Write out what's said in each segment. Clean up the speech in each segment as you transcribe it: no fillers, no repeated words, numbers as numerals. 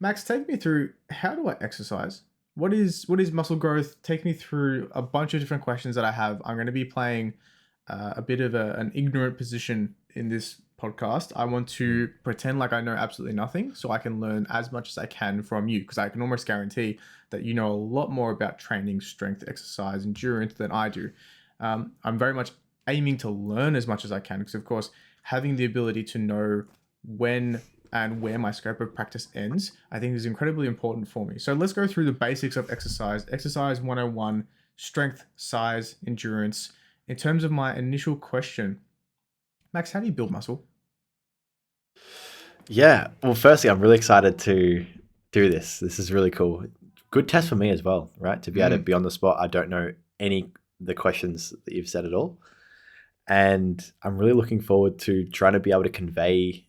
Max, take me through, how do I exercise? What is muscle growth? Take me through a bunch of different questions that I have. I'm going to be playing a bit of an ignorant position in this podcast. I want Mm. to pretend like I know absolutely nothing so I can learn as much as I can from you, because I can almost guarantee that you know a lot more about training, strength, exercise, endurance than I do. I'm very much aiming to learn as much as I can, because, of course, having the ability to know when and where my scope of practice ends, I think is incredibly important for me. So let's go through the basics of exercise. Exercise 101, strength, size, endurance. In terms of my initial question, Max, how do you build muscle? Yeah. Well, firstly, I'm really excited to do this. This is really cool. Good test for me as well, right? To be able to Mm, be on the spot. I don't know any of the questions that you've said at all. And I'm really looking forward to trying to be able to convey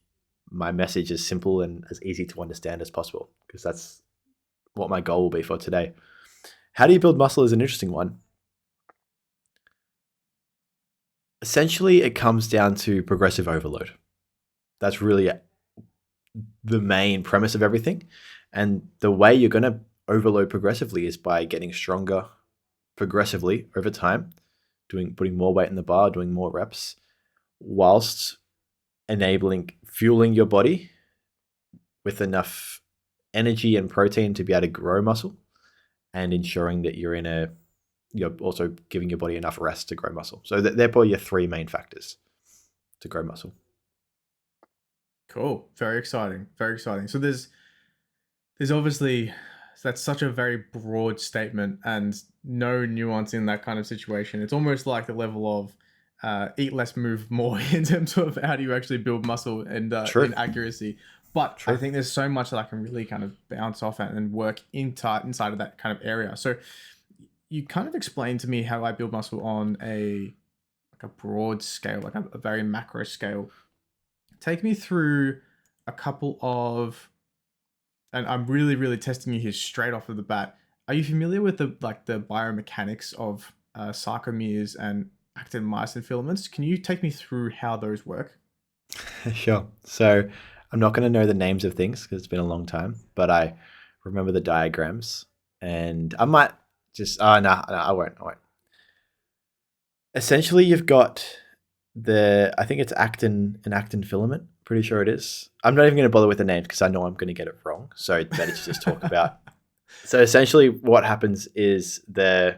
my message as simple and as easy to understand as possible, because that's what my goal will be for today. How do you build muscle is an interesting one. Essentially, it comes down to progressive overload. That's really the main premise of everything. And the way you're going to overload progressively is by getting stronger progressively over time, putting more weight in the bar, doing more reps, whilst fueling your body with enough energy and protein to be able to grow muscle, and ensuring that you're also giving your body enough rest to grow muscle. So they're probably your three main factors to grow muscle. cool. Very exciting. Very exciting. So there's obviously, that's such a very broad statement and no nuance in that kind of situation. It's almost like the level of eat less, move more in terms of how do you actually build muscle and True. in accuracy. But I True. think there's so much that I can really kind of bounce off at and work inside of that kind of area. So you kind of explained to me how I build muscle on a broad scale, like a very macro scale. Take me through a couple of, and I'm really, really testing you here straight off of the bat. Are you familiar with the biomechanics of sarcomeres and actin myosin filaments? Can you take me through how those work? Sure. So I'm not going to know the names of things because it's been a long time, but I remember the diagrams, and I might just, oh, no, I won't. Essentially, you've got I think it's an actin filament. Pretty sure it is. I'm not even going to bother with the names because I know I'm going to get it wrong. So it's better to just talk about. So essentially, what happens is you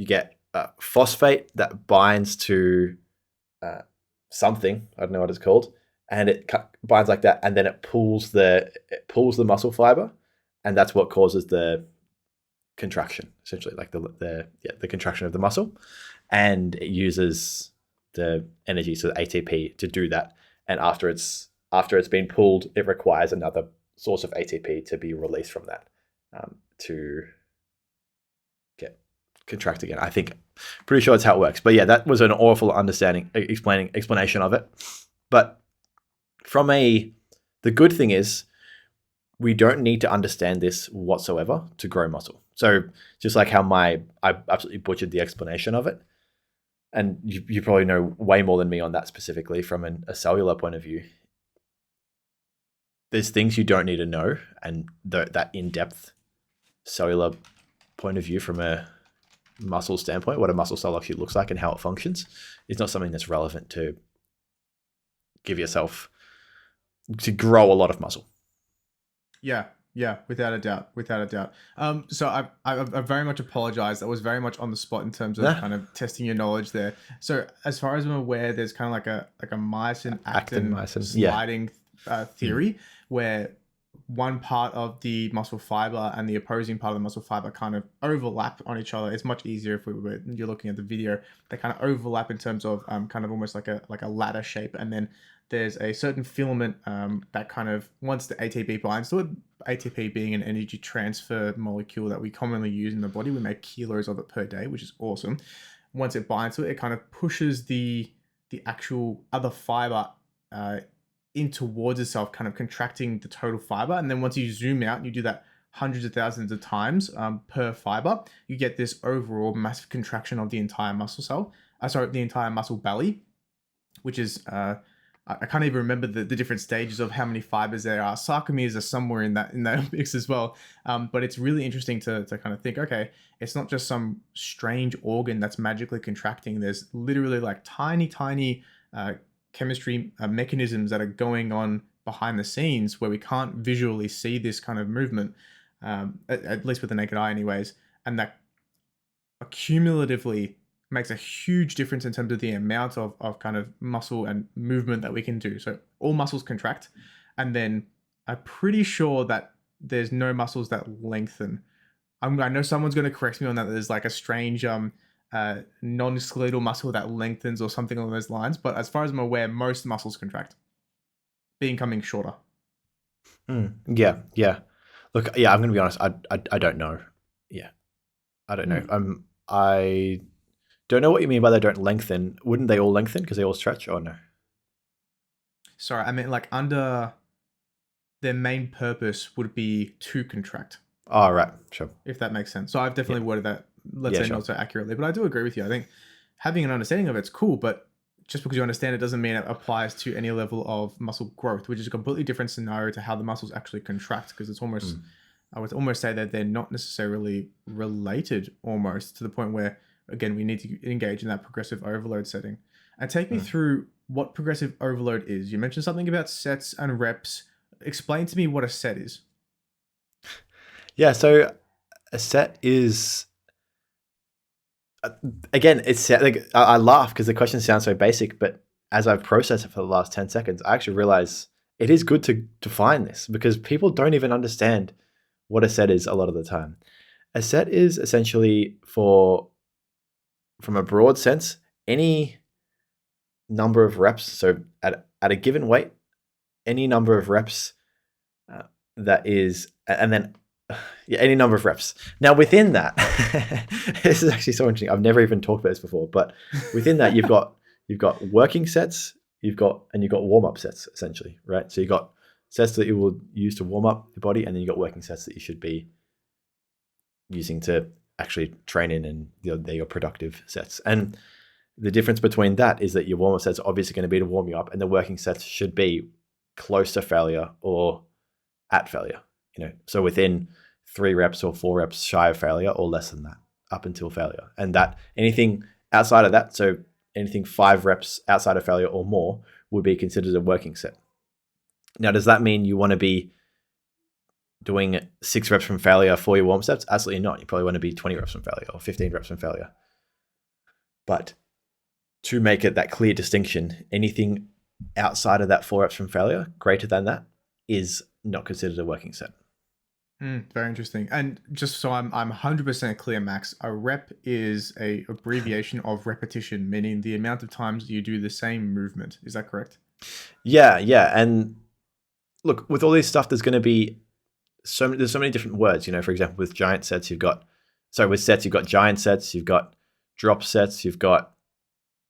get phosphate that binds to something. I don't know what it's called, and it binds like that, and then it pulls the muscle fiber, and that's what causes the contraction, essentially, like the contraction of the muscle, and it uses the energy, so the ATP, to do that. And after it's been pulled, it requires another source of ATP to be released from that, to get contract again. I think, pretty sure that's how it works. But yeah, that was an awful explanation of it. But the good thing is, we don't need to understand this whatsoever to grow muscle. So just like how I absolutely butchered the explanation of it, and you probably know way more than me on that specifically from a cellular point of view. There's things you don't need to know, and that in-depth cellular point of view from a muscle standpoint, what a muscle cell actually looks like and how it functions, is not something that's relevant to grow a lot of muscle. Yeah, without a doubt, without a doubt. So I very much apologize. That was very much on the spot in terms of Nah, kind of testing your knowledge there. So as far as I'm aware, there's kind of like a myosin actin, actin myosin. Yeah. sliding theory where one part of the muscle fiber and the opposing part of the muscle fiber kind of overlap on each other. It's much easier if you're looking at the video. They kind of overlap in terms of kind of almost like a ladder shape, and then there's a certain filament that kind of, once the ATP binds to it, ATP being an energy transfer molecule that we commonly use in the body, we make kilos of it per day, which is awesome. Once it binds to it, it kind of pushes the actual other fiber in towards itself, kind of contracting the total fiber. And then once you zoom out and you do that hundreds of thousands of times per fiber, you get this overall massive contraction of the entire muscle cell. The entire muscle belly, which is I can't even remember the different stages of how many fibers there are. Sarcomeres are somewhere in that mix as well. But it's really interesting to kind of think, okay, it's not just some strange organ that's magically contracting. There's literally like tiny chemistry mechanisms that are going on behind the scenes where we can't visually see this kind of movement, at least with the naked eye anyways. And that accumulatively makes a huge difference in terms of the amount of kind of muscle and movement that we can do. So all muscles contract, and then I'm pretty sure that there's no muscles that lengthen. I know someone's going to correct me on that. There's like a strange non-skeletal muscle that lengthens or something along those lines. But as far as I'm aware, most muscles contract, becoming shorter. Yeah. Look, yeah, I'm going to be honest. I don't know. Yeah, I don't know. I don't know what you mean by they don't lengthen. Wouldn't they all lengthen because they all stretch, or no? Sorry, I mean like under their main purpose would be to contract. Oh, right. Sure. If that makes sense. So I've definitely worded that, let's say, not so accurately, but I do agree with you. I think having an understanding of it's cool, but just because you understand it doesn't mean it applies to any level of muscle growth, which is a completely different scenario to how the muscles actually contract, because it's almost, I would almost say that they're not necessarily related almost, to the point where, again, we need to engage in that progressive overload setting. And take me through what progressive overload is. You mentioned something about sets and reps. Explain to me what a set is. Yeah, so a set is, again, it's like, I laugh because the question sounds so basic, but as I've processed it for the last 10 seconds, I actually realize it is good to define this, because people don't even understand what a set is a lot of the time. A set is essentially, from a broad sense, any number of reps. So at a given weight, any number of reps that is, and then any number of reps. Now within that, this is actually so interesting. I've never even talked about this before, but within that you've got working sets, you've got warm-up sets, essentially, right? So you've got sets that you will use to warm up the body, and then you've got working sets that you should be using to actually train in, and they're your productive sets. And the difference between that is that your warm-up sets are obviously going to be to warm you up, and the working sets should be close to failure or at failure. So within 3 reps or 4 reps shy of failure, or less than that, up until failure. And that anything outside of that, so anything 5 reps outside of failure or more, would be considered a working set. Now, does that mean you want to be doing 6 reps from failure for your warm sets? Absolutely not. You probably want to be 20 reps from failure or 15 reps from failure. But to make it that clear distinction, anything outside of that 4 reps from failure, greater than that, is not considered a working set. Very interesting. And just so I'm 100% clear, Max, a rep is a abbreviation of repetition, meaning the amount of times you do the same movement. Is that correct? Yeah. And look, with all this stuff, there's going to be there's so many different words. For example, with giant sets, with sets, you've got giant sets, you've got drop sets, you've got,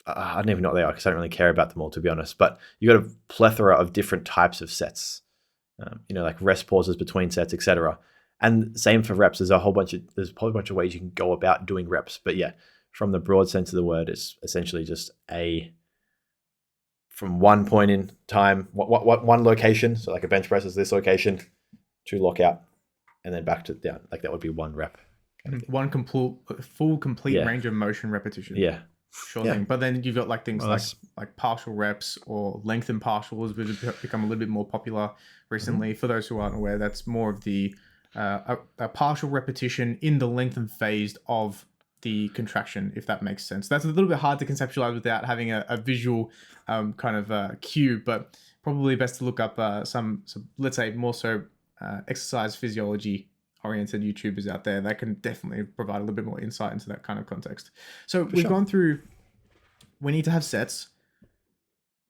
I don't even know what they are because I don't really care about them all, to be honest. But you've got a plethora of different types of sets. Like rest pauses between sets, etc. And same for reps. There's probably a bunch of ways you can go about doing reps. But yeah, from the broad sense of the word, it's essentially just from one point in time, one location. So like a bench press is this location, to lockout, and then back to down. Like that would be one rep. One complete range of motion repetition. Yeah. Sure thing. But then you've got like things like partial reps or lengthened partials, which have become a little bit more popular recently. For those who aren't aware, that's more of the a partial repetition in the lengthened phase of the contraction, if that makes sense. That's a little bit hard to conceptualize without having a visual kind of cue, but probably best to look up some let's say more so exercise physiology oriented YouTubers out there that can definitely provide a little bit more insight into that kind of context. So we've gone through, we need to have sets,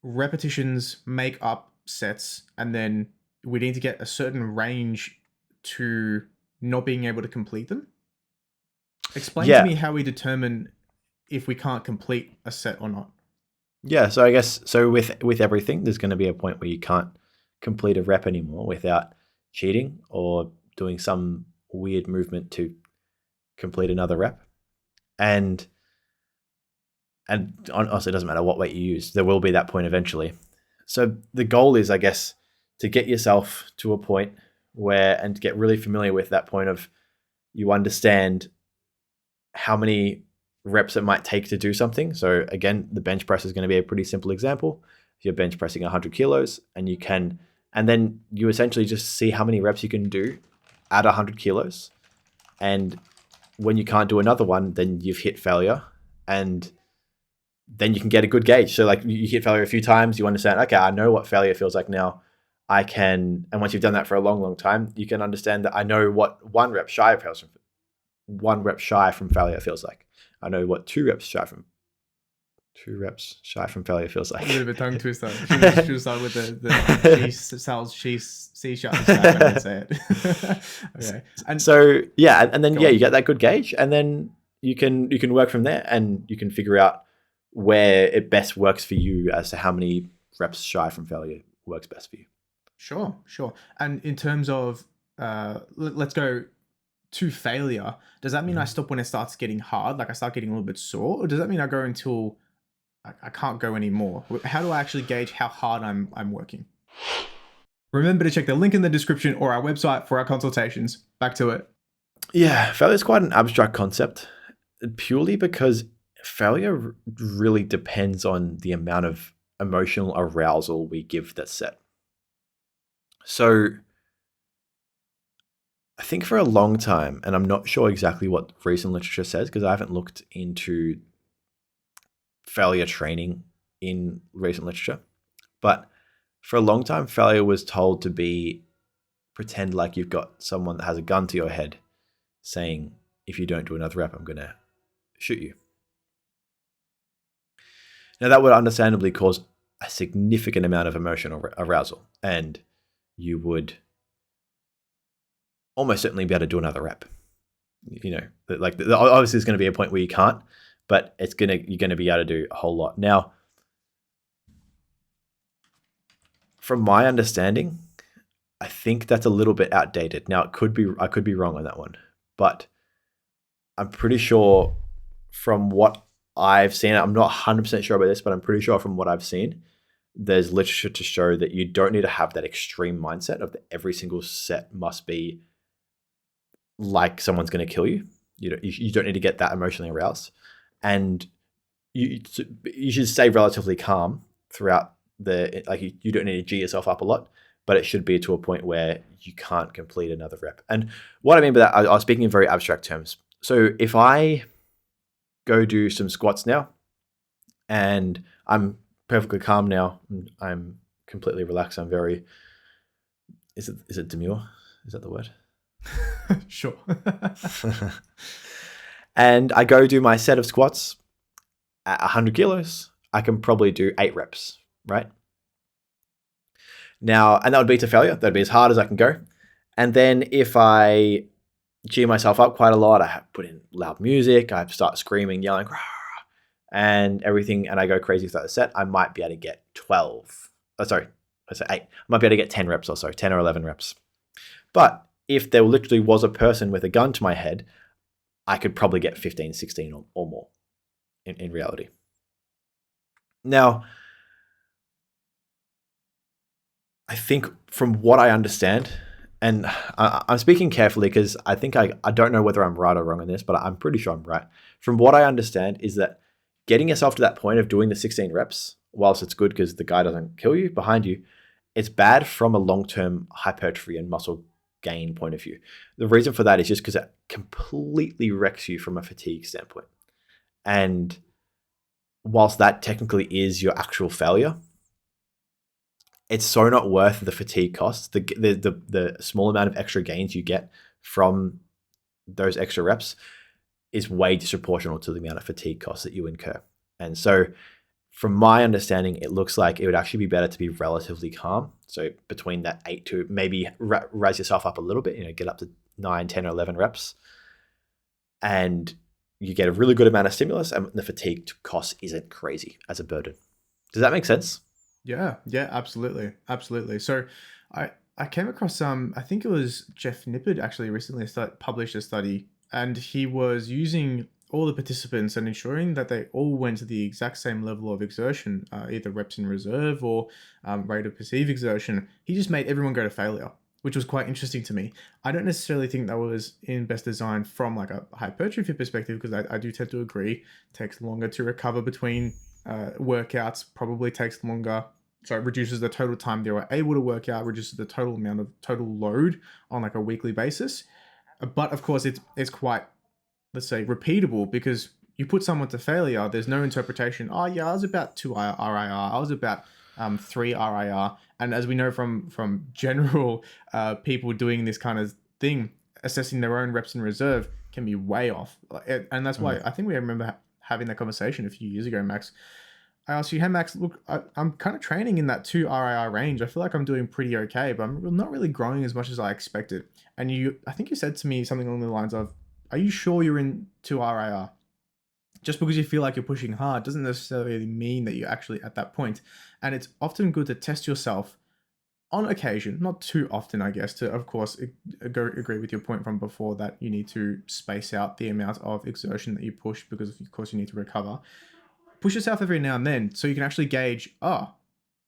repetitions make up sets, and then we need to get a certain range to not being able to complete them. Explain to me how we determine if we can't complete a set or not. Yeah, so I guess, with everything, there's going to be a point where you can't complete a rep anymore without cheating or doing some weird movement to complete another rep. And honestly, it doesn't matter what weight you use. There will be that point eventually. So the goal is, I guess, to get yourself to a point where, and to get really familiar with that point of, you understand how many reps it might take to do something. So again, the bench press is going to be a pretty simple example. If you're bench pressing 100 kilos and then you essentially just see how many reps you can do at 100 kilos. And when you can't do another one, then you've hit failure, and then you can get a good gauge. So like, you hit failure a few times, you understand, okay, I know what failure feels like now. And once you've done that for a long, long time, you can understand that I know what one rep shy from failure feels like. I know what two reps shy from failure feels like. A little bit tongue twister. Should start with the cheese sells cheese C-sharp. I would say it. Okay. And so yeah, and then you get that good gauge, and then you can work from there, and you can figure out where it best works for you as to how many reps shy from failure works best for you. Sure. And in terms of let's go to failure, does that mean I stop when it starts getting hard, like I start getting a little bit sore, or does that mean I go until I can't go anymore? How do I actually gauge how hard I'm working? Remember to check the link in the description or our website for our consultations. Back to it. Yeah, failure is quite an abstract concept, purely because failure really depends on the amount of emotional arousal we give that set. So I think for a long time, and I'm not sure exactly what recent literature says because I haven't looked into failure training in recent literature, but for a long time, failure was told to be pretend like you've got someone that has a gun to your head saying, if you don't do another rep, I'm going to shoot you. Now, that would understandably cause a significant amount of emotional arousal, and you would almost certainly be able to do another rep. Like obviously there's going to be a point where you can't, but you're going to be able to do a whole lot. Now, from my understanding, I think that's a little bit outdated. Now, I could be wrong on that one, but I'm pretty sure from what I've seen, I'm not 100% sure about this, but I'm pretty sure from what I've seen, there's literature to show that you don't need to have that extreme mindset of that every single set must be like someone's going to kill you. You don't need to get that emotionally aroused, and you should stay relatively calm throughout you don't need to G yourself up a lot, but it should be to a point where you can't complete another rep. And what I mean by that, I was speaking in very abstract terms. So if I go do some squats now, and I'm perfectly calm now, I'm completely relaxed. I'm very, is it demure? Is that the word? Sure. And I go do my set of squats at 100 kilos, I can probably do 8 reps, right? Now, and that would be to failure. That'd be as hard as I can go. And then if I G myself up quite a lot, I put in loud music, I start screaming, yelling, and everything, and I go crazy throughout the set, I might be able to get 12. Oh, sorry, I said 8. I might be able to get 10 reps or so, 10 or 11 reps. But if there literally was a person with a gun to my head, I could probably get 15, 16 or more in reality. Now, I think from what I understand, and I'm speaking carefully because I think I don't know whether I'm right or wrong on this, but I'm pretty sure I'm right. From what I understand is that getting yourself to that point of doing the 16 reps, whilst it's good because the guy doesn't kill you behind you, it's bad from a long-term hypertrophy and muscle gain point of view. The reason for that is just because it completely wrecks you from a fatigue standpoint. And whilst that technically is your actual failure, it's so not worth the fatigue costs. The small amount of extra gains you get from those extra reps is way disproportional to the amount of fatigue costs that you incur. And so from my understanding, it looks like it would actually be better to be relatively calm. So between that 8 to maybe raise yourself up a little bit, get up to 9, 10 or 11 reps, and you get a really good amount of stimulus, and the fatigue cost isn't crazy as a burden. Does that make sense? Yeah, absolutely. So I came across I think it was Jeff Nippard actually recently published a study, and he was using all the participants and ensuring that they all went to the exact same level of exertion, either reps in reserve or rate of perceived exertion, he just made everyone go to failure, which was quite interesting to me. I don't necessarily think that was in best design from like a hypertrophy perspective, because I do tend to agree, it takes longer to recover between workouts, probably takes longer. So it reduces the total time they were able to work out, reduces the total amount of total load on like a weekly basis. But of course, it's quite, let's say, repeatable, because you put someone to failure, there's no interpretation. Oh yeah, I was about 2 RIR, I was about 3 RIR. And as we know from general people doing this kind of thing, assessing their own reps in reserve can be way off. And that's why I think we remember having that conversation a few years ago, Max. I asked you, hey Max, look, I'm kind of training in that 2 RIR range. I feel like I'm doing pretty okay, but I'm not really growing as much as I expected. And I think you said to me something along the lines of, are you sure you're in 2 RIR? Just because you feel like you're pushing hard doesn't necessarily mean that you're actually at that point. And it's often good to test yourself on occasion, not too often, I guess, to, of course, agree with your point from before that you need to space out the amount of exertion that you push, because, of course, you need to recover. Push yourself every now and then so you can actually gauge, oh,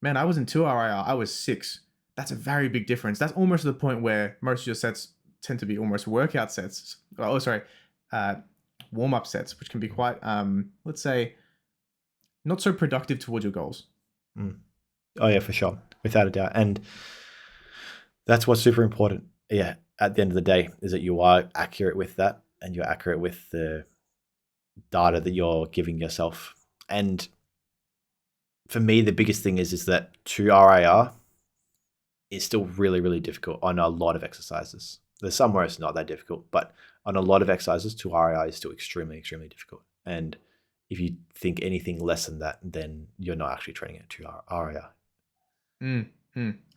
man, I wasn't 2 RIR, I was 6. That's a very big difference. That's almost to the point where most of your sets tend to be almost workout sets. Oh, sorry, warm-up sets, which can be quite, let's say, not so productive towards your goals. Oh yeah, for sure, without a doubt. And that's what's super important. Yeah, at the end of the day, is that you are accurate with that, and you're accurate with the data that you're giving yourself. And for me, the biggest thing is that 2 RIR is still really, really difficult on a lot of exercises. There's some where it's not that difficult, but on a lot of exercises, 2 RIR is still extremely, extremely difficult. And if you think anything less than that, then you're not actually training at 2 RIR.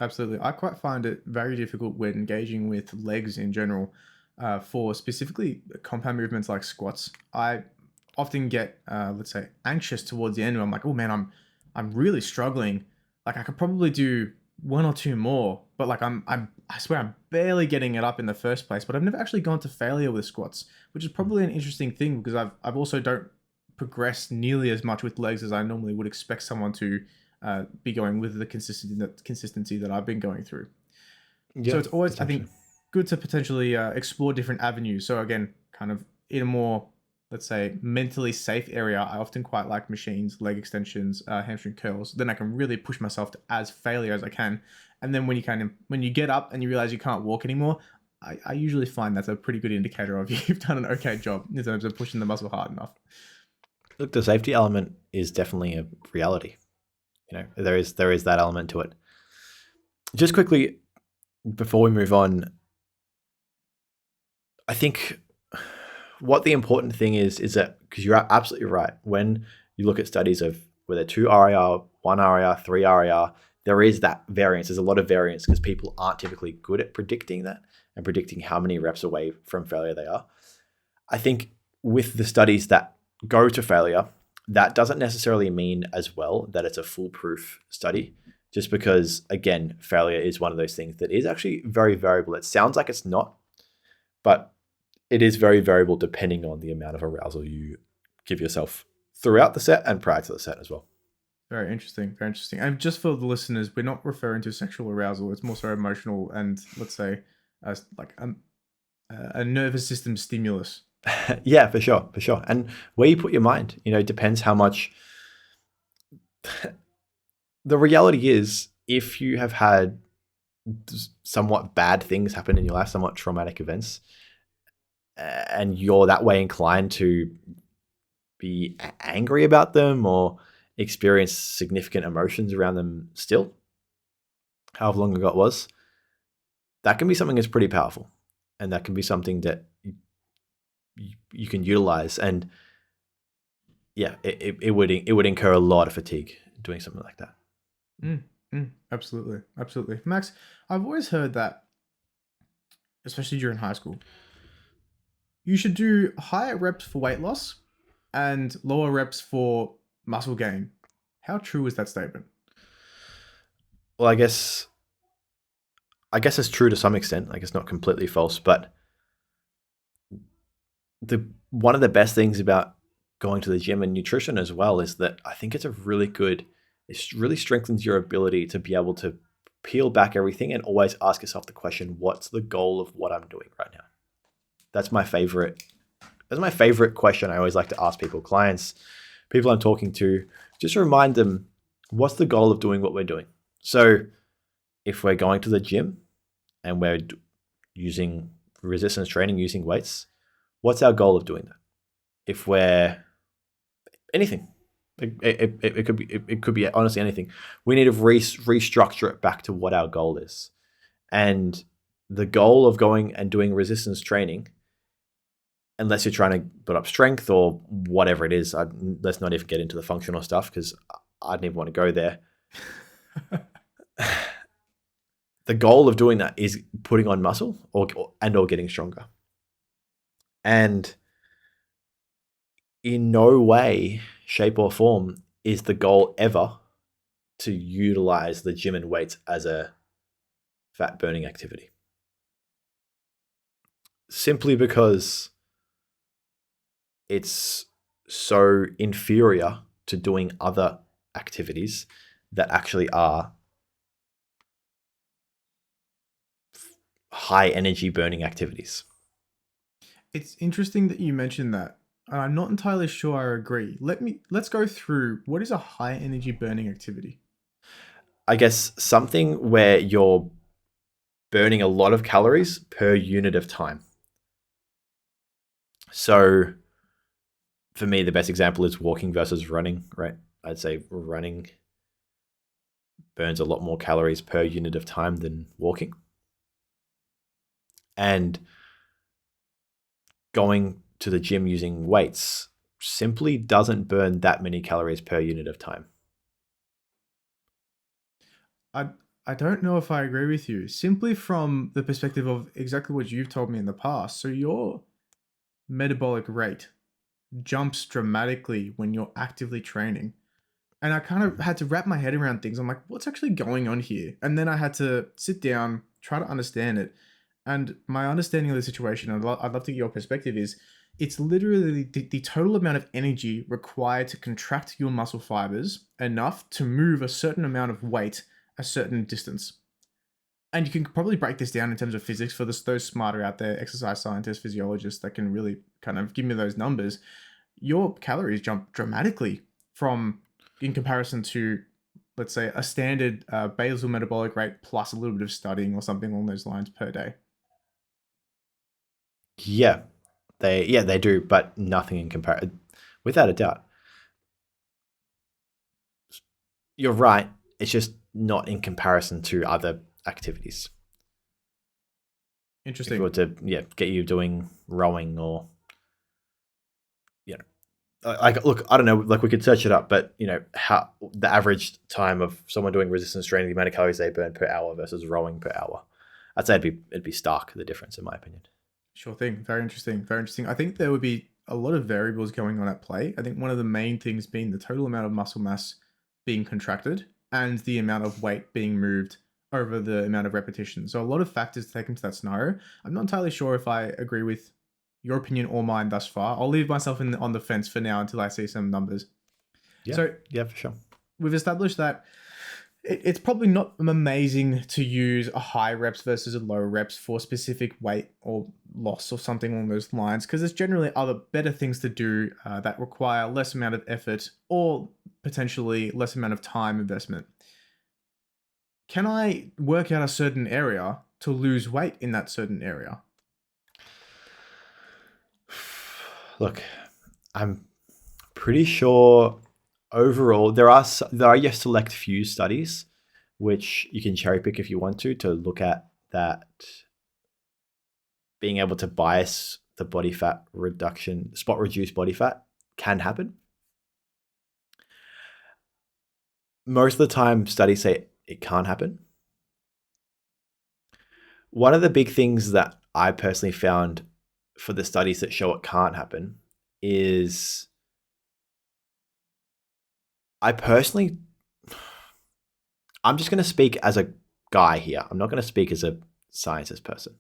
Absolutely. I quite find it very difficult when engaging with legs in general, for specifically compound movements like squats. I often get, let's say, anxious towards the end, where I'm like, oh man, I'm really struggling. Like I could probably do 1 or 2 more, but like I swear I'm barely getting it up in the first place. But I've never actually gone to failure with squats, which is probably an interesting thing, because I've also don't progress nearly as much with legs as I normally would expect someone to be going with the consistency that I've been going through. Yeah, So it's always, I think, good to potentially explore different avenues. So again, kind of in a more, let's say, mentally safe area, I often quite like machines, leg extensions, hamstring curls. Then I can really push myself to as failure as I can. And then when you get up and you realize you can't walk anymore, I usually find that's a pretty good indicator of you've done an okay job in terms of pushing the muscle hard enough. Look, the safety element is definitely a reality. There is that element to it. Just quickly, before we move on, I think what the important thing is that, because you're absolutely right, when you look at studies of whether 2 RIR, 1 RIR, 3 RIR, there is that variance. There's a lot of variance because people aren't typically good at predicting that and predicting how many reps away from failure they are. I think with the studies that go to failure, that doesn't necessarily mean as well that it's a foolproof study, just because, again, failure is one of those things that is actually very variable. It sounds like it's not, but it is very variable depending on the amount of arousal you give yourself throughout the set and prior to the set as well. Very interesting. Very interesting. And just for the listeners, we're not referring to sexual arousal. It's more so emotional and, let's say, like a nervous system stimulus. Yeah, for sure. And where you put your mind, depends how much. The reality is, if you have had somewhat bad things happen in your life, somewhat traumatic events, and you're that way inclined to be angry about them or experience significant emotions around them still, however long ago it was, that can be something that's pretty powerful. And that can be something that you can utilize. And yeah, it would incur a lot of fatigue doing something like that. Absolutely. Max, I've always heard that, especially during high school, you should do higher reps for weight loss and lower reps for muscle gain. How true is that statement? Well, I guess it's true to some extent. Like, it's not completely false, but one of the best things about going to the gym and nutrition as well is that I think it really strengthens your ability to be able to peel back everything and always ask yourself the question, what's the goal of what I'm doing right now? That's my favorite. That's my favorite question I always like to ask people, clients, people I'm talking to, just to remind them, what's the goal of doing what we're doing? So if we're going to the gym and we're using resistance training, using weights, what's our goal of doing that? If we're anything, it could be honestly anything. We need to restructure it back to what our goal is. And the goal of going and doing resistance training, unless you're trying to build up strength or whatever it is, let's not even get into the functional stuff because I didn't even want to go there. The goal of doing that is putting on muscle or getting stronger. And in no way, shape, or form is the goal ever to utilize the gym and weights as a fat burning activity. Simply because it's so inferior to doing other activities that actually are high energy burning activities. It's interesting that you mentioned that. And I'm not entirely sure I agree. Let's go through what is a high energy burning activity. I guess something where you're burning a lot of calories per unit of time. So for me, the best example is walking versus running, right? I'd say running burns a lot more calories per unit of time than walking. And going to the gym using weights simply doesn't burn that many calories per unit of time. I don't know if I agree with you, simply from the perspective of exactly what you've told me in the past. So your metabolic rate jumps dramatically when you're actively training. And I kind of had to wrap my head around things. I'm like, what's actually going on here? And then I had to sit down, try to understand it. And my understanding of the situation, I'd love to get your perspective, is it's literally the total amount of energy required to contract your muscle fibers enough to move a certain amount of weight a certain distance. And you can probably break this down in terms of physics for those smarter out there, exercise scientists, physiologists that can really kind of give me those numbers. Your calories jump dramatically from in comparison to, let's say, a standard basal metabolic rate plus a little bit of studying or something along those lines per day. Yeah, they do, but nothing in comparison. Without a doubt, you're right. It's just not in comparison to other activities. Interesting. If you were to get you doing rowing or like, look, I don't know, like we could search it up, but how the average time of someone doing resistance training, the amount of calories they burn per hour versus rowing per hour, I'd say it'd be stark, the difference, in my opinion. Sure thing. Very interesting. Very interesting. I think there would be a lot of variables going on at play. I think one of the main things being the total amount of muscle mass being contracted and the amount of weight being moved over the amount of repetition. So a lot of factors to take into that scenario. I'm not entirely sure if I agree with your opinion or mine thus far. I'll leave myself on the fence for now until I see some numbers. Yeah, so yeah, for sure. We've established that it's probably not amazing to use a high reps versus a low reps for specific weight or loss or something along those lines, because there's generally other better things to do that require less amount of effort or potentially less amount of time investment. Can I work out a certain area to lose weight in that certain area? Look, I'm pretty sure overall there are a select few studies which you can cherry pick if you want to look at that being able to bias the body fat reduction, spot reduced body fat can happen. Most of the time studies say it can't happen. One of the big things that I personally found for the studies that show it can't happen is I'm just going to speak as a guy here. I'm not going to speak as a scientist person.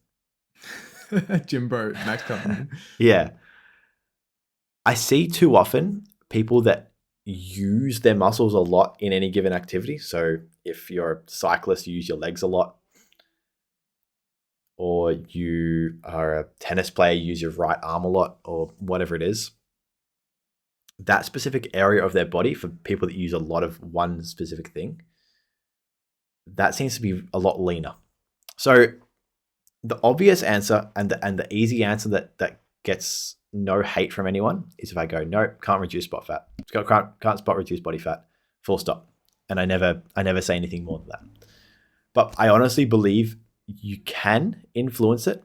Jimbo, next time. Yeah. I see too often people that use their muscles a lot in any given activity. So if you're a cyclist, you use your legs a lot, or you are a tennis player, you use your right arm a lot, or whatever it is. That specific area of their body, for people that use a lot of one specific thing, that seems to be a lot leaner. So the obvious answer and the easy answer that gets no hate from anyone is if I go, no, can't reduce spot fat. Can't spot reduce body fat. Full stop. And I never say anything more than that. But I honestly believe you can influence it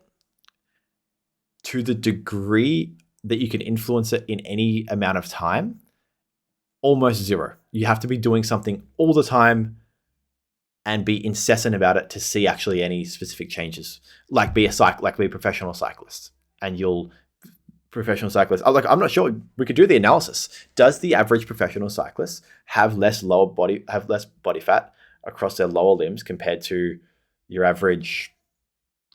to the degree that you can influence it in any amount of time. Almost zero. You have to be doing something all the time and be incessant about it to see actually any specific changes. Like be a professional cyclist, and professional cyclist. I'm not sure. We could do the analysis. Does the average professional cyclist have less body fat across their lower limbs compared to your average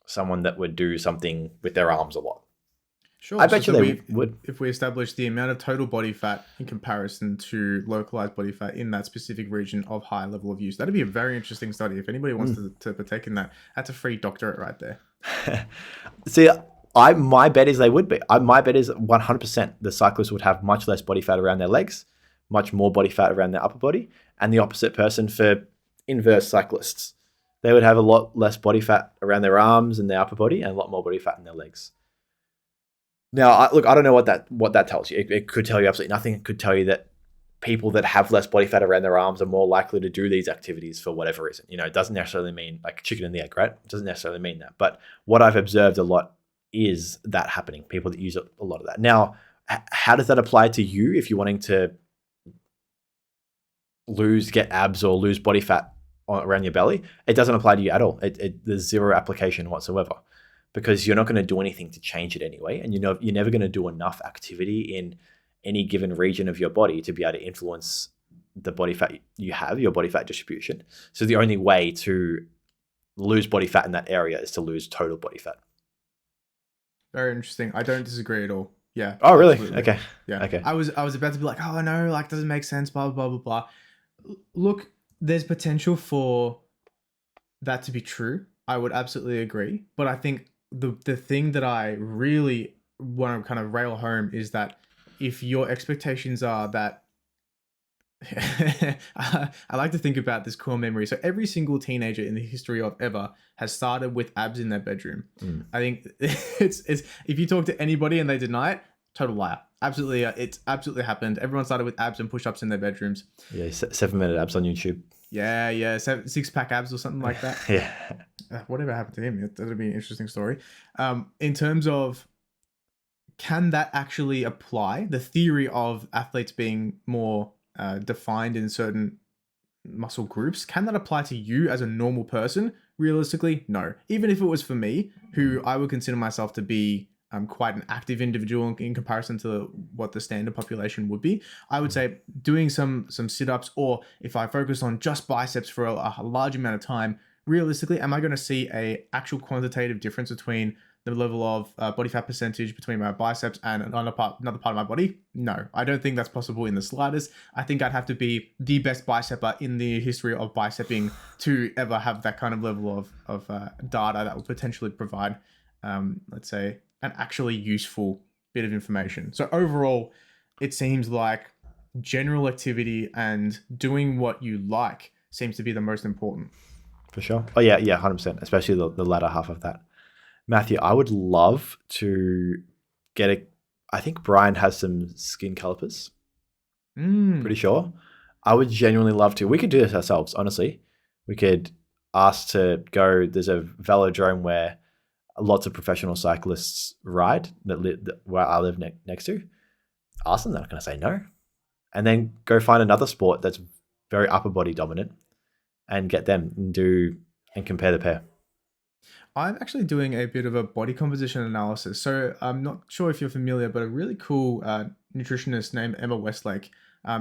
someone that would do something with their arms a lot? Sure. I bet you they would. If we establish the amount of total body fat in comparison to localized body fat in that specific region of high level of use, that'd be a very interesting study. If anybody wants to partake in that, that's a free doctorate right there. See, my bet is they would be. My bet is 100% the cyclists would have much less body fat around their legs, much more body fat around their upper body, and the opposite person for inverse cyclists. They would have a lot less body fat around their arms and their upper body, and a lot more body fat in their legs. Now, I don't know what that tells you. It could tell you absolutely nothing. It could tell you that people that have less body fat around their arms are more likely to do these activities for whatever reason. It doesn't necessarily mean like chicken and the egg, right? It doesn't necessarily mean that. But what I've observed a lot is that happening. People that use a lot of that. Now, how does that apply to you if you're wanting to get abs or lose body fat around your belly? It doesn't apply to you at all. There's zero application whatsoever, because you're not going to do anything to change it anyway. And you're never going to do enough activity in any given region of your body to be able to influence the body fat you have, your body fat distribution. So the only way to lose body fat in that area is to lose total body fat. Very interesting. I don't disagree at all. Yeah. Oh, really? Absolutely. Okay. Yeah. Okay. I was about to be like, oh no, like doesn't make sense, blah, blah, blah, blah. Look, there's potential for that to be true. I would absolutely agree. But I think the thing that I really want to kind of rail home is that if your expectations are that I like to think about this core memory. So every single teenager in the history of ever has started with abs in their bedroom. I think it's if you talk to anybody and they deny it, total liar. Absolutely, it's absolutely happened. Everyone started with abs and push-ups in their bedrooms. Yeah, 7-minute abs on YouTube. Yeah, six-pack abs or something like that. Yeah. Whatever happened to him? That'd be an interesting story. In terms of, can that actually apply? The theory of athletes being more defined in certain muscle groups, can that apply to you as a normal person? Realistically, no. Even if it was for me, who I would consider myself to be quite an active individual in comparison to what the standard population would be, I would say doing some sit-ups, or if I focus on just biceps for a large amount of time, realistically, am I going to see a actual quantitative difference between the level of body fat percentage between my biceps and another part of my body? No, I don't think that's possible in the slightest. I think I'd have to be the best bicepper in the history of bicepping to ever have that kind of level of data that would potentially provide, let's say, an actually useful bit of information. So overall, it seems like general activity and doing what you like seems to be the most important. For sure. Oh yeah, 100%. Especially the latter half of that. Matthew, I would love to get I think Brian has some skin calipers. Pretty sure. I would genuinely love to. We could do this ourselves, honestly. We could ask to go. There's a velodrome where lots of professional cyclists ride where I live next to. Ask them, they're not going to say no. And then go find another sport that's very upper body dominant and get them and compare the pair. I'm actually doing a bit of a body composition analysis. So I'm not sure if you're familiar, but a really cool nutritionist named Emma Westlake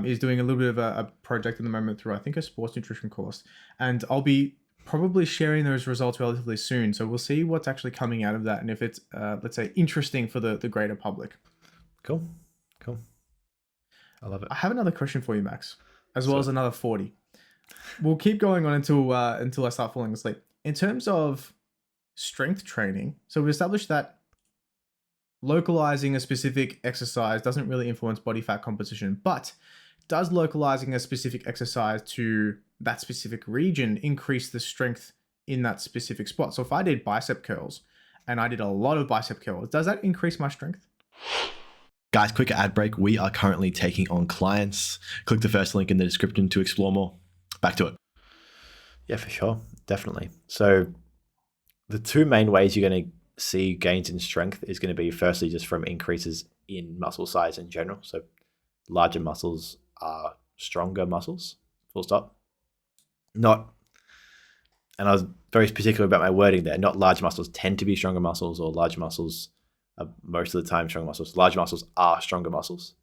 is doing a little bit of a project at the moment through, I think, a sports nutrition course. And I'll be probably sharing those results relatively soon. So we'll see what's actually coming out of that and if it's, let's say, interesting for the greater public. Cool. I love it. I have another question for you, Max, as well So- as another 40. We'll keep going on until I start falling asleep. In terms of strength training, so we established that localizing a specific exercise doesn't really influence body fat composition, but does localizing a specific exercise to that specific region increase the strength in that specific spot? So if I did bicep curls and I did a lot of bicep curls, does that increase my strength? Guys, quick ad break. We are currently taking on clients. Click the first link in the description to explore more. Back to it. Yeah, for sure. Definitely. So the two main ways you're going to see gains in strength is going to be firstly just from increases in muscle size in general. So larger muscles are stronger muscles, full stop. Not, and I was very particular about my wording there, not large muscles tend to be stronger muscles or large muscles are most of the time stronger muscles. Large muscles are stronger muscles.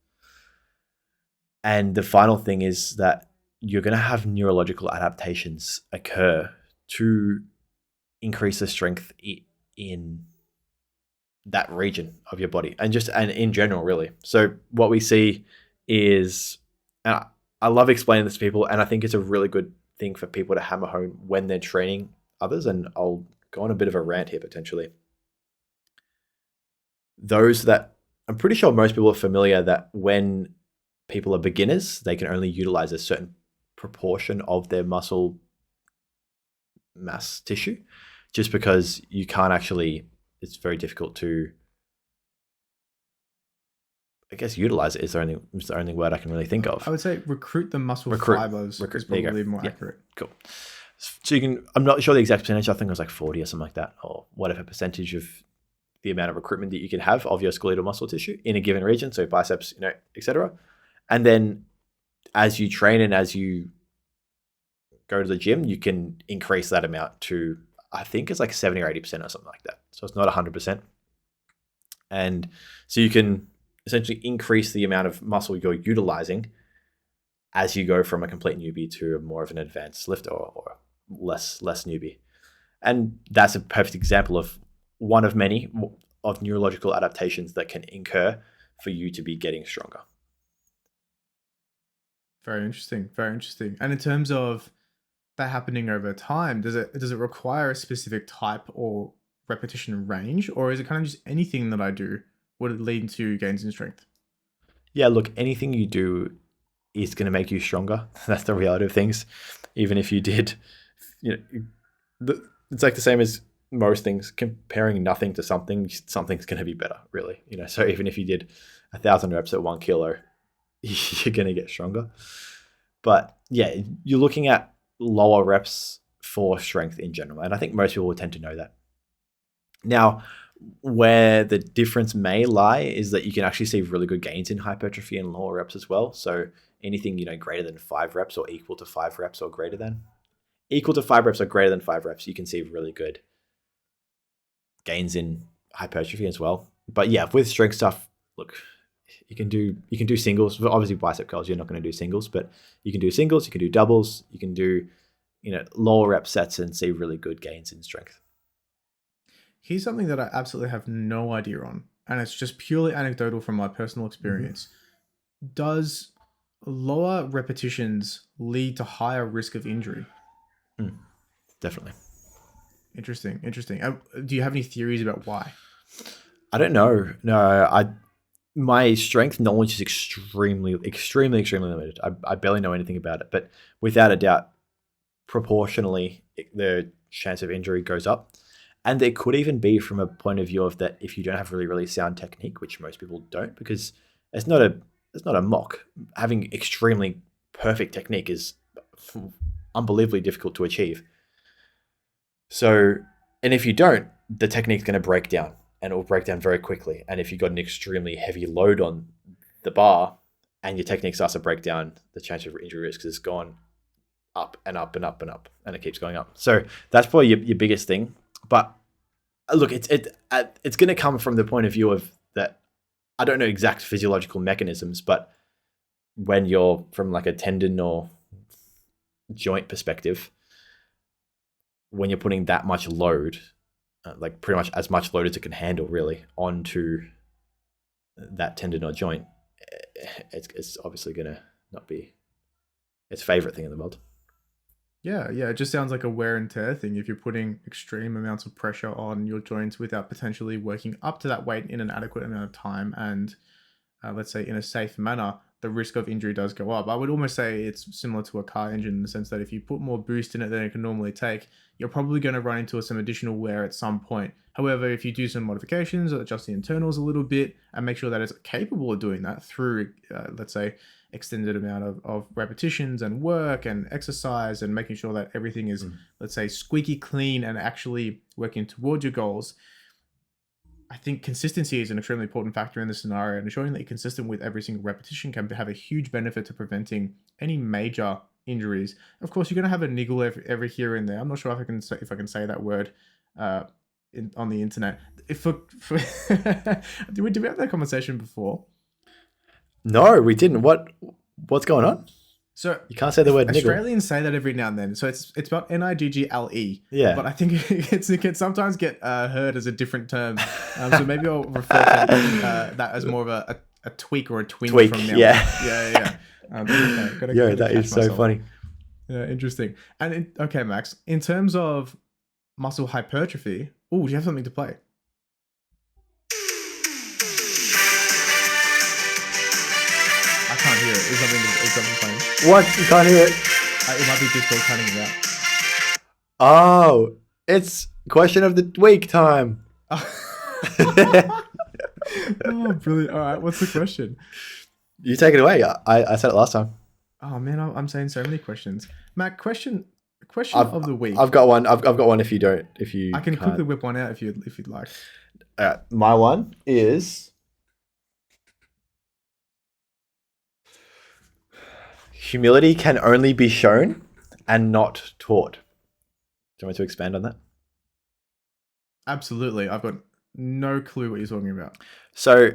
And the final thing is that you're going to have neurological adaptations occur to increase the strength in that region of your body and in general, really. So what we see is, I love explaining this to people, and I think it's a really good thing for people to hammer home when they're training others. And I'll go on a bit of a rant here potentially. Those that I'm pretty sure most people are familiar that when people are beginners, they can only utilize a certain proportion of their muscle mass tissue, just because you can't actually, it's very difficult to, I guess, utilize it is the only word I can really think of. I would say recruit the muscle fibers is probably more accurate. Cool. So you can, I'm not sure the exact percentage, I think it was like 40 or something like that, or whatever percentage of the amount of recruitment that you can have of your skeletal muscle tissue in a given region, so biceps, etc. And then as you train and as you go to the gym, you can increase that amount to, I think it's like 70 or 80% or something like that. So it's not 100%. And so you can essentially increase the amount of muscle you're utilizing as you go from a complete newbie to more of an advanced lifter or less newbie. And that's a perfect example of one of many of neurological adaptations that can incur for you to be getting stronger. Very interesting. Very interesting. And in terms of that happening over time, does it require a specific type or repetition range, or is it kind of just anything that I do would lead to gains in strength? Yeah, look, anything you do is going to make you stronger. That's the reality of things. Even if you did, it's like the same as most things. Comparing nothing to something's going to be better, really. So even if you did 1,000 reps at 1 kilo, you're going to get stronger. But yeah, you're looking at lower reps for strength in general. And I think most people will tend to know that. Now, where the difference may lie is that you can actually see really good gains in hypertrophy and lower reps as well. So anything, greater than 5 reps or equal to 5 reps or greater than. Equal to 5 reps or greater than 5 reps, you can see really good gains in hypertrophy as well. But yeah, with strength stuff, look, you can do singles. Obviously, bicep curls, you're not going to do singles, but you can do singles, you can do doubles, you can do, lower rep sets and see really good gains in strength. Here's something that I absolutely have no idea on, and it's just purely anecdotal from my personal experience. Mm-hmm. Does lower repetitions lead to higher risk of injury? Definitely. Interesting. Do you have any theories about why? I don't know. No, my strength knowledge is extremely limited. I barely know anything about it, but without a doubt, proportionally, the chance of injury goes up. And there could even be from a point of view of that if you don't have really, really sound technique, which most people don't, because it's not a mock. Having extremely perfect technique is unbelievably difficult to achieve. So, and if you don't, the technique's going to break down, and it will break down very quickly. And if you've got an extremely heavy load on the bar and your technique starts to break down, the chance of injury risk has gone up and up and up and up, and it keeps going up. So that's probably your biggest thing. But look, it's going to come from the point of view of that. I don't know exact physiological mechanisms, but when you're from like a tendon or joint perspective, when you're putting that much load, like pretty much as much load as it can handle really onto that tendon or joint, it's obviously gonna not be its favorite thing in the world. Yeah, it just sounds like a wear and tear thing. If you're putting extreme amounts of pressure on your joints without potentially working up to that weight in an adequate amount of time and let's say in a safe manner, the risk of injury does go up. I would almost say it's similar to a car engine in the sense that if you put more boost in it than it can normally take, you're probably going to run into some additional wear at some point. However, if you do some modifications or adjust the internals a little bit and make sure that it's capable of doing that through, let's say, extended amount of repetitions and work and exercise and making sure that everything is, let's say, squeaky clean and actually working towards your goals, I think consistency is an extremely important factor in this scenario, and ensuring that you're consistent with every single repetition can have a huge benefit to preventing any major injuries. Of course, you're going to have a niggle every here and there. I'm not sure if I can say that word on the internet. Did we have that conversation before? No, we didn't. What's going on? So you can't say the word niggle. Australians say that every now and then. So it's about Niggle. Yeah. But I think it can sometimes get heard as a different term. So maybe I'll refer to that as more of a tweak or a twinge from now. Yeah. That is so funny. Yeah, interesting. And okay, Max, in terms of muscle hypertrophy, do you have something to play? I can't hear it. Is something playing? What? You can't hear it? It might be Discord cutting it out. Oh, it's question of the week time. Oh, brilliant. All right, what's the question? You take it away. I said it last time. Oh man, I'm saying so many questions. Mac, question of the week. I've got one. I've got one. If you I can quickly whip one out if you'd like. My one is humility can only be shown and not taught. Do you want me to expand on that? Absolutely. I've got no clue what you're talking about. So,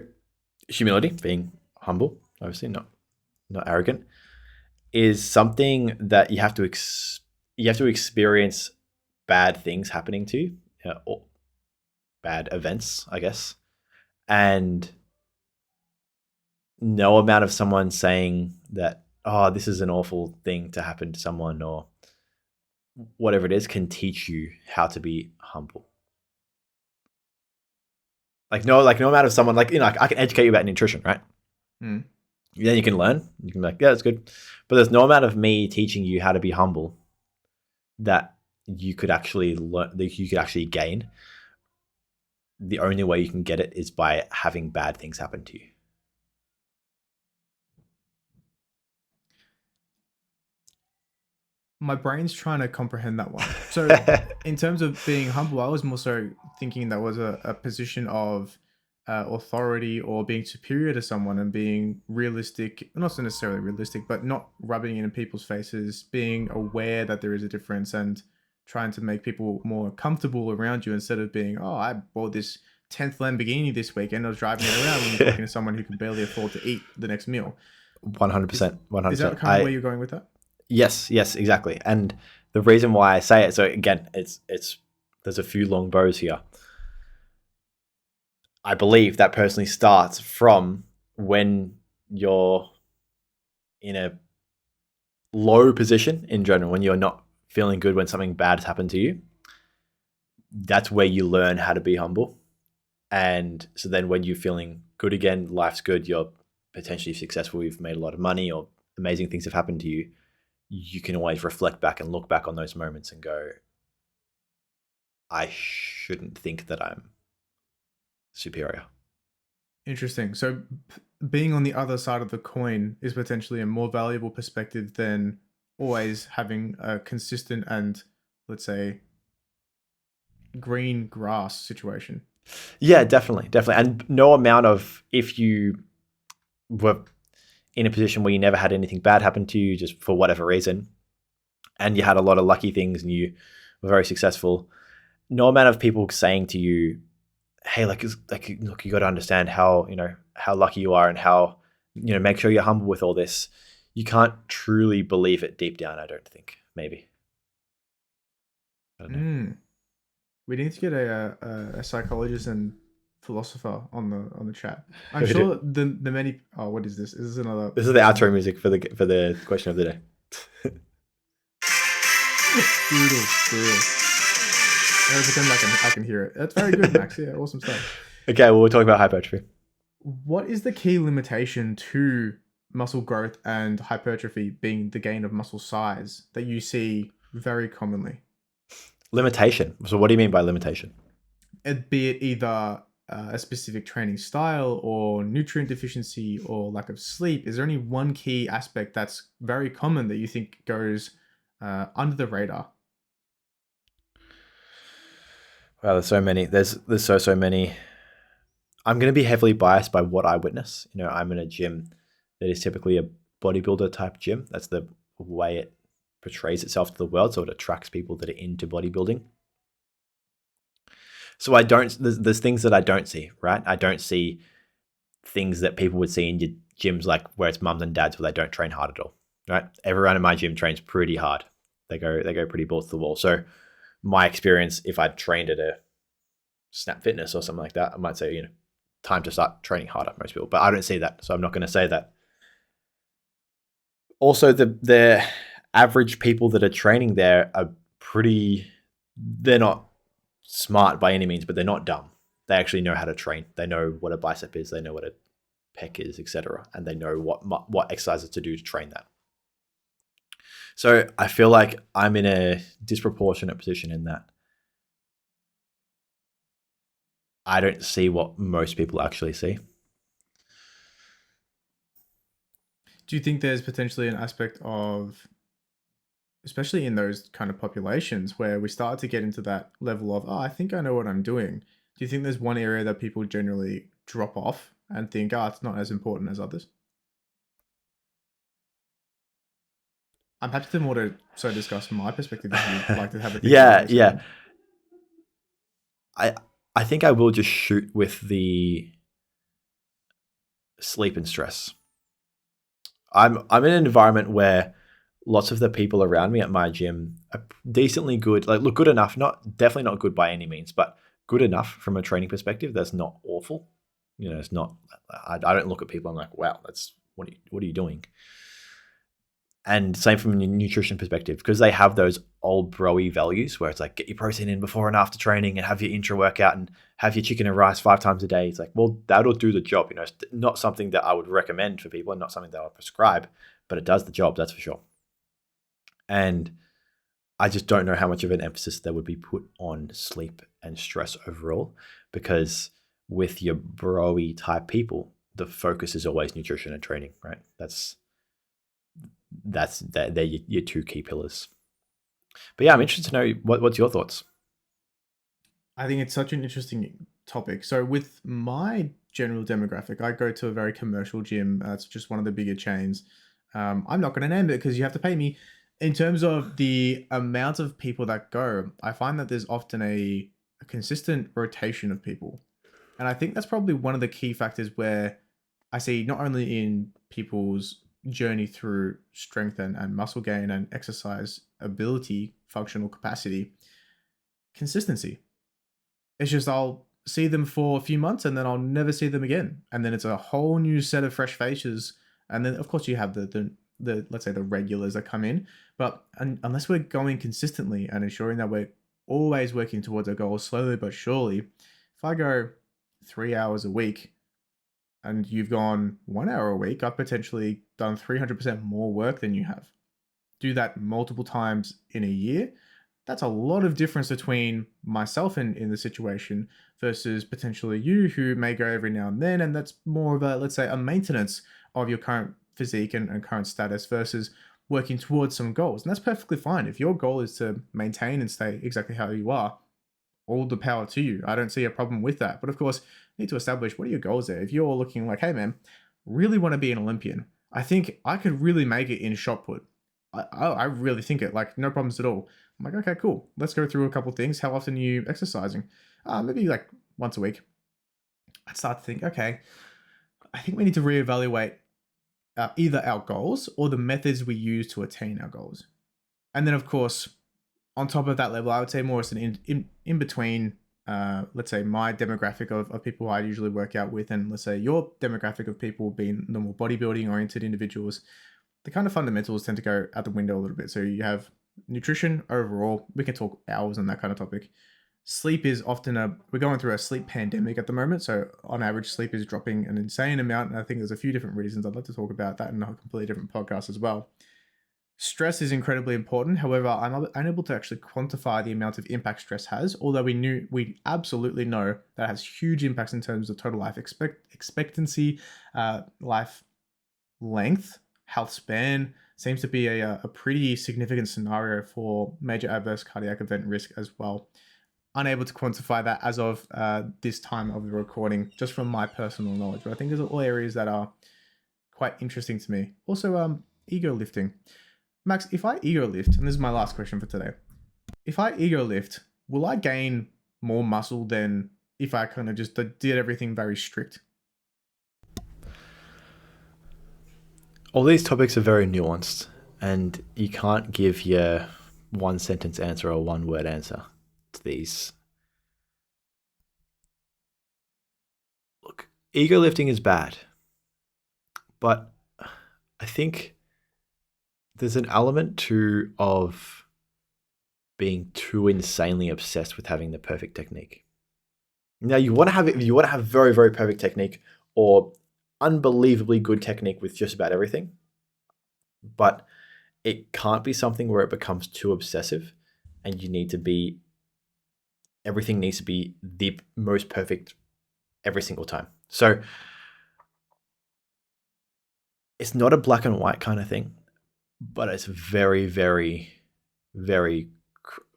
humility, being humble, obviously not arrogant, is something that you have to experience bad things happening to you, or bad events, I guess, and no amount of someone saying that, oh, this is an awful thing to happen to someone or whatever it is can teach you how to be humble. No amount of someone, I can educate you about nutrition, right? Mm. Then you can learn. You can be like, yeah, that's good. But there's no amount of me teaching you how to be humble that you could actually learn, that you could actually gain. The only way you can get it is by having bad things happen to you. My brain's trying to comprehend that one. So in terms of being humble, I was more so thinking that was a position of authority or being superior to someone and being realistic, not so necessarily realistic, but not rubbing it in people's faces, being aware that there is a difference and trying to make people more comfortable around you instead of being, oh, I bought this 10th Lamborghini this weekend. I was driving it around when you're talking to someone who can barely afford to eat the next meal. 100%. 100%. Is that kind of where you're going with that? Yes, exactly. And the reason why I say it, so again, it's there's a few long bows here. I believe that personally starts from when you're in a low position in general, when you're not feeling good, when something bad has happened to you. That's where you learn how to be humble. And so then when you're feeling good again, life's good, you're potentially successful, you've made a lot of money or amazing things have happened to you, you can always reflect back and look back on those moments and go, I shouldn't think that I'm superior. Interesting. So being on the other side of the coin is potentially a more valuable perspective than always having a consistent and, let's say, green grass situation. Yeah, definitely. And no amount of, if you were in a position where you never had anything bad happen to you, just for whatever reason, and you had a lot of lucky things and you were very successful, no amount of people saying to you, hey, look, you got to understand how lucky you are and how, make sure you're humble with all this. You can't truly believe it deep down, I don't think. Maybe. I don't know. We need to get a psychologist and philosopher on the chat. I'm We do. sure the many. Oh, what is this? Is this another? This is the outro music for the question of the day. Brutal. I pretend like I can hear it. That's very good, Max. Yeah, awesome stuff. Okay, well, we're talking about hypertrophy. What is the key limitation to muscle growth and hypertrophy being the gain of muscle size that you see very commonly? Limitation. So what do you mean by limitation? Be it either a specific training style or nutrient deficiency or lack of sleep. Is there any one key aspect that's very common that you think goes under the radar? Wow, there's so many. There's so many. I'm going to be heavily biased by what I witness. I'm in a gym that is typically a bodybuilder type gym. That's the way it portrays itself to the world, so it attracts people that are into bodybuilding. So there's things that I don't see, right? I don't see things that people would see in your gyms, like where it's mums and dads where they don't train hard at all, right? Everyone in my gym trains pretty hard. They go pretty balls to the wall. So my experience, if I trained at a Snap Fitness or something like that, I might say, time to start training harder, most people. But I don't see that, so I'm not going to say that. Also, the average people that are training there are they're not smart by any means, but they're not dumb. They actually know how to train. They know what a bicep is. They know what a pec is, etc. And they know what exercises to do to train that. So I feel like I'm in a disproportionate position in that I don't see what most people actually see. Do you think there's potentially an aspect of, especially in those kind of populations where we start to get into that level of, I think I know what I'm doing. Do you think there's one area that people generally drop off and think, it's not as important as others? I'm happy to more to discuss from my perspective if you'd like to have a think. Yeah. I think I will just shoot with the sleep and stress. I'm in an environment where lots of the people around me at my gym are decently good, like look good enough, definitely not good by any means, but good enough from a training perspective. That's not awful. It's not. I don't look at people and I'm like, wow, that's what are you doing? And same from a nutrition perspective, because they have those old bro-y values where it's like, get your protein in before and after training and have your intra workout and have your chicken and rice 5 times a day. It's like, well, that'll do the job. It's not something that I would recommend for people and not something that I would prescribe, but it does the job, that's for sure. And I just don't know how much of an emphasis there would be put on sleep and stress overall, because with your bro-y type people, the focus is always nutrition and training, right? They're your 2 key pillars. But yeah, I'm interested to know what's your thoughts. I think it's such an interesting topic. So with my general demographic, I go to a very commercial gym. It's just one of the bigger chains. I'm not going to name it because you have to pay me. In terms of the amount of people that go, I find that there's often a consistent rotation of people. And I think that's probably one of the key factors where I see not only in people's journey through strength and muscle gain and exercise ability, functional capacity, consistency. It's just I'll see them for a few months and then I'll never see them again. And then it's a whole new set of fresh faces. And then of course you have the let's say the regulars that come in. But unless we're going consistently and ensuring that we're always working towards our goals slowly but surely, if I go 3 hours a week and you've gone 1 hour a week, I've potentially done 300% more work than you have. Do that multiple times in a year. That's a lot of difference between myself in the situation versus potentially you who may go every now and then. And that's more of a, let's say, a maintenance of your current physique and current status versus working towards some goals. And that's perfectly fine. If your goal is to maintain and stay exactly how you are, all the power to you. I don't see a problem with that. But of course, you need to establish what are your goals there. If you're looking like, hey man, really want to be an Olympian. I think I could really make it in shot put. I really think it, like no problems at all. I'm like, okay, cool. Let's go through a couple things. How often are you exercising? Maybe like once a week. I'd start to think, okay, I think we need to reevaluate either our goals or the methods we use to attain our goals. And then of course, on top of that level, I would say more as an in between let's say my demographic of people I usually work out with, and let's say your demographic of people being normal bodybuilding oriented individuals, the kind of fundamentals tend to go out the window a little bit. So you have nutrition overall. We can talk hours on that kind of topic. Sleep is often we're going through a sleep pandemic at the moment. So on average, sleep is dropping an insane amount. And I think there's a few different reasons. I'd like to talk about that in a completely different podcast as well. Stress is incredibly important. However, I'm unable to actually quantify the amount of impact stress has, although we absolutely know that it has huge impacts in terms of total life expectancy, life length, health span. Seems to be a pretty significant scenario for major adverse cardiac event risk as well. Unable to quantify that as of this time of the recording, just from my personal knowledge. But I think there's all areas that are quite interesting to me. Also, ego lifting. Max, if I ego lift, and this is my last question for today, if I ego lift, will I gain more muscle than if I kind of just did everything very strict? All these topics are very nuanced, and you can't give your one sentence answer or one word answer to these. Look, ego lifting is bad, but I think there's an element too of being too insanely obsessed with having the perfect technique. Now, you want to have very, very perfect technique or unbelievably good technique with just about everything, but it can't be something where it becomes too obsessive and everything needs to be the most perfect every single time. So it's not a black and white kind of thing, but it's very, very, very,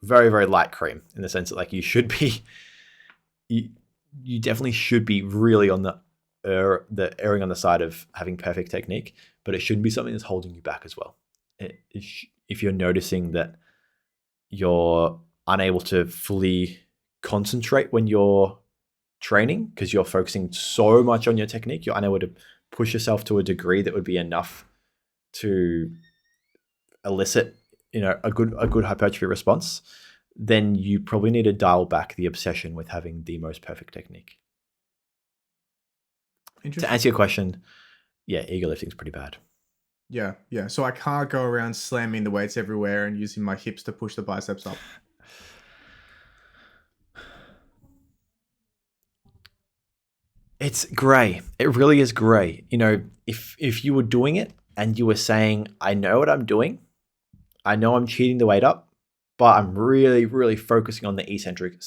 very, very light cream in the sense that like you definitely should be really on the erring on the side of having perfect technique, but it shouldn't be something that's holding you back as well. If you're noticing that you're unable to fully concentrate when you're training because you're focusing so much on your technique, you're unable to push yourself to a degree that would be enough to elicit, a good hypertrophy response, then you probably need to dial back the obsession with having the most perfect technique. To answer your question, yeah, ego lifting is pretty bad. Yeah. So I can't go around slamming the weights everywhere and using my hips to push the biceps up. It's grey. It really is grey. If you were doing it and you were saying, I know what I'm doing, I know I'm cheating the weight up, but I'm really, really focusing on the eccentric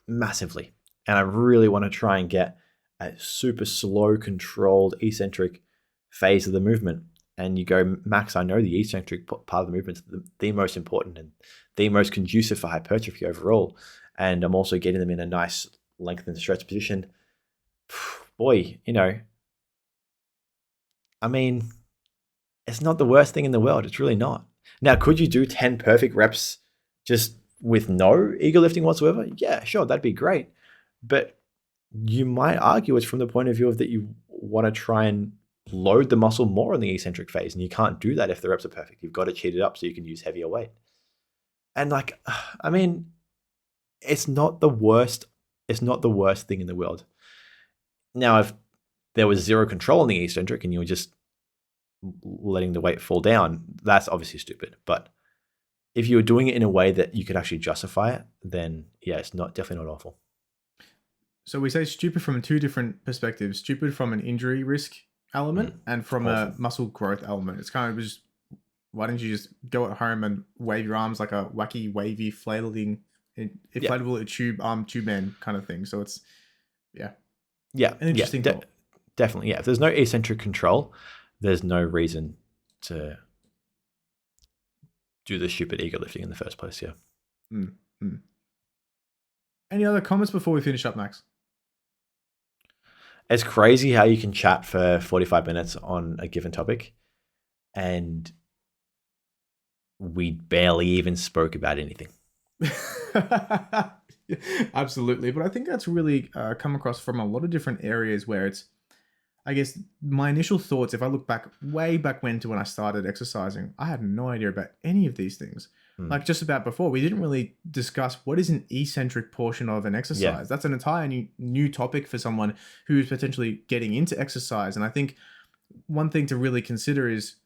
massively. And I really want to try and get a super slow, controlled eccentric phase of the movement. And you go, Max, I know the eccentric part of the movement is the most important and the most conducive for hypertrophy overall. And I'm also getting them in a nice lengthened stretch position. Boy, I mean, it's not the worst thing in the world. It's really not. Now, could you do 10 perfect reps just with no ego lifting whatsoever? Yeah, sure, that'd be great. But you might argue it's from the point of view of that you want to try and load the muscle more in the eccentric phase, and you can't do that if the reps are perfect. You've got to cheat it up so you can use heavier weight. And I mean, it's not the worst thing in the world. Now, if there was zero control in the eccentric and you were just letting the weight fall down, that's obviously stupid. But if you were doing it in a way that you could actually justify it, then yeah, it's definitely not awful. So we say stupid from two different perspectives: stupid from an injury risk element and from a muscle growth element. It's kind of just, why don't you just go at home and wave your arms like a wacky, wavy, flailing, inflatable tube man kind of thing? So it's, an interesting thought. Definitely. Yeah. If there's no eccentric control, there's no reason to do the stupid ego lifting in the first place. Yeah. Any other comments before we finish up, Max? It's crazy how you can chat for 45 minutes on a given topic and we barely even spoke about anything. Absolutely. But I think that's really come across from a lot of different areas where it's, I guess, my initial thoughts, if I look back way back when to when I started exercising, I had no idea about any of these things. Like just about before, we didn't really discuss what is an eccentric portion of an exercise. Yeah. That's an entire new topic for someone who's potentially getting into exercise. And I think one thing to really consider is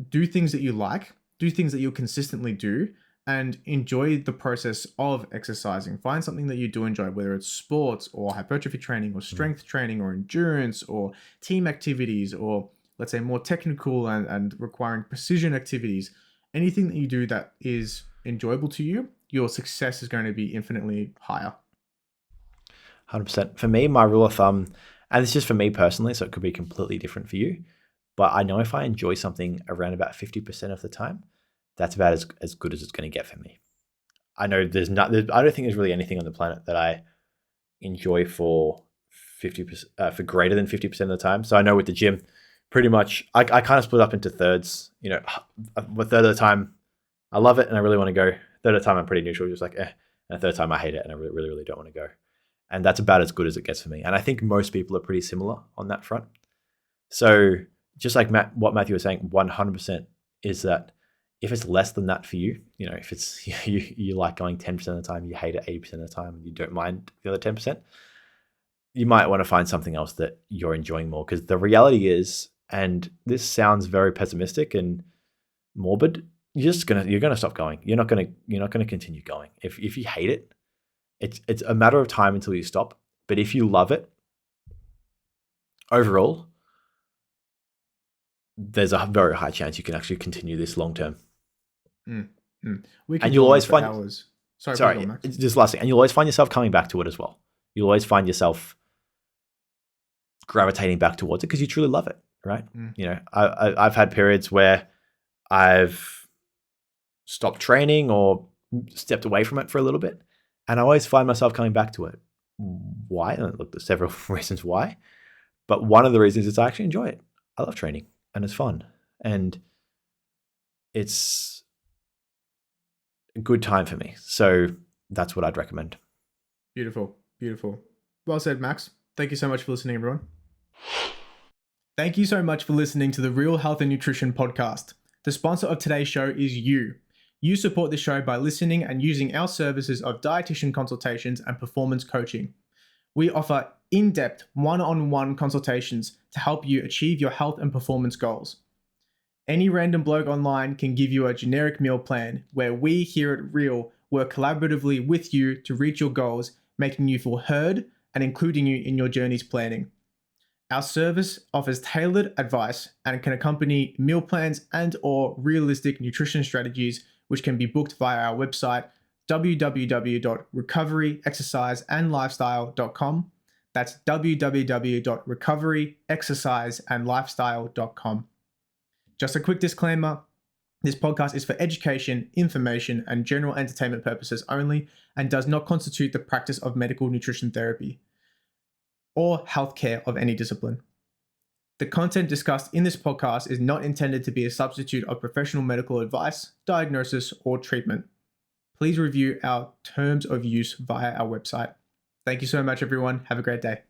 do things that you like, do things that you'll consistently do, and enjoy the process of exercising. Find something that you do enjoy, whether it's sports or hypertrophy training or strength training or endurance or team activities or, let's say, more technical and requiring precision activities. Anything that you do that is enjoyable to you, your success is going to be infinitely higher. 100%. For me, my rule of thumb, and this is just for me personally, so it could be completely different for you, but I know if I enjoy something around about 50% of the time, that's about as good as it's going to get for me. I know I don't think there's really anything on the planet that I enjoy for 50%, for greater than 50% of the time. So I know with the gym, pretty much, I kind of split up into thirds. You know, a third of the time, I love it and I really want to go. Third of the time, I'm pretty neutral, just like, And a third time, I hate it and I really, really, really don't want to go. And that's about as good as it gets for me. And I think most people are pretty similar on that front. So just like what Matthew was saying, 100% is that if it's less than that for you, you know, if it's you like going 10% of the time, you hate it 80% of the time, and you don't mind the other 10%, you might want to find something else that you're enjoying more. Because the reality is, and this sounds very pessimistic and morbid, you're gonna stop going. You're not gonna continue going. If you hate it, it's a matter of time until you stop. But if you love it, overall, there's a very high chance you can actually continue this long term. We can and you'll always find hours. Sorry, just last thing. And you'll always find yourself coming back to it as well. You'll always find yourself gravitating back towards it because you truly love it, right? You know, I've had periods where I've stopped training or stepped away from it for a little bit, and I always find myself coming back to it. Why? And look, there's several reasons why, but one of the reasons is I actually enjoy it. I love training, and it's fun, and it's a good time for me. So that's what I'd recommend. Beautiful. Well said, Max. Thank you so much for listening, everyone. Thank you so much for listening to the R.E.A.L Health and Nutrition podcast. The sponsor of today's show is you. You support the show by listening and using our services of dietitian consultations and performance coaching. We offer in-depth one-on-one consultations to help you achieve your health and performance goals. Any random bloke online can give you a generic meal plan where we here at R.E.A.L work collaboratively with you to reach your goals, making you feel heard and including you in your journey's planning. Our service offers tailored advice and can accompany meal plans and or realistic nutrition strategies, which can be booked via our website, www.recoveryexerciseandlifestyle.com. That's www.recoveryexerciseandlifestyle.com. Just a quick disclaimer, this podcast is for education, information, and general entertainment purposes only and does not constitute the practice of medical nutrition therapy or healthcare of any discipline. The content discussed in this podcast is not intended to be a substitute of professional medical advice, diagnosis, or treatment. Please review our terms of use via our website. Thank you so much, everyone. Have a great day.